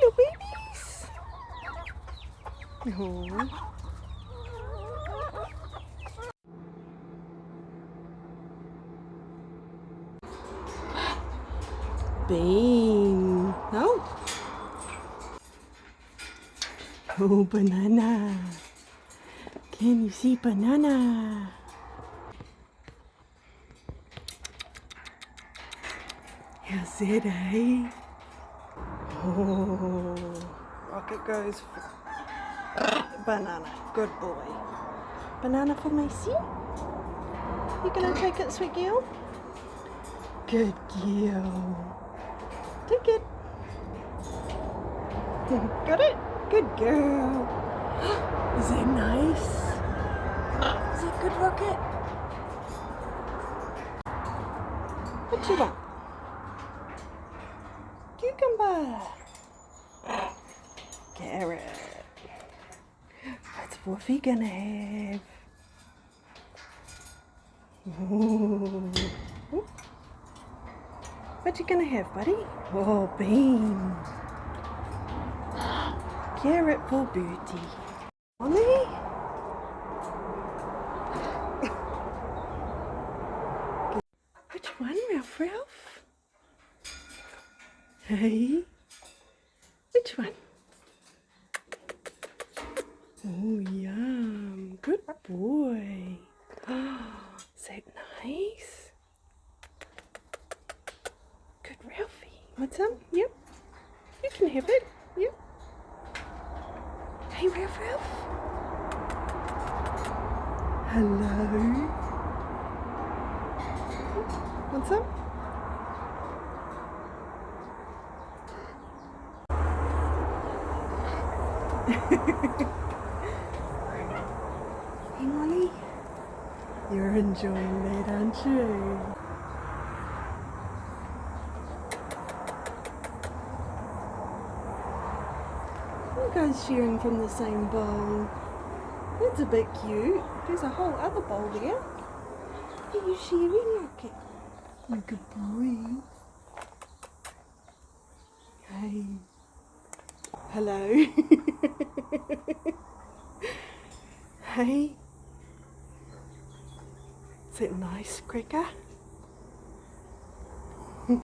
little babies. Oh. Bean. No. Oh, banana. Can you see banana? How's it, eh? Oh, Rocket goes for banana. Good boy. Banana for Macy? You gonna take it, sweet girl? Good girl. Take it. Got it? Good girl. Is that nice? Is that good, Rocket? What you want? Cucumber. Carrot. What's Woofy gonna have? Ooh. What you gonna have, buddy? Oh, bean. Carrot for Bertie. Ollie? Which one, Ralph? Hey? Which one? Oh, yum. Good boy. Is that nice? Good, Ralphie. Want some? Yep. You can have it. Yep. Hey, Ralph. Hello. Want some? Hey, Molly. You're enjoying that, aren't you? You guys sharing from the same bowl. That's a bit cute. There's a whole other bowl there. Are you sharing, Rocket? You good boy. Hey. Hello. Hey. Is it nice, Cracker?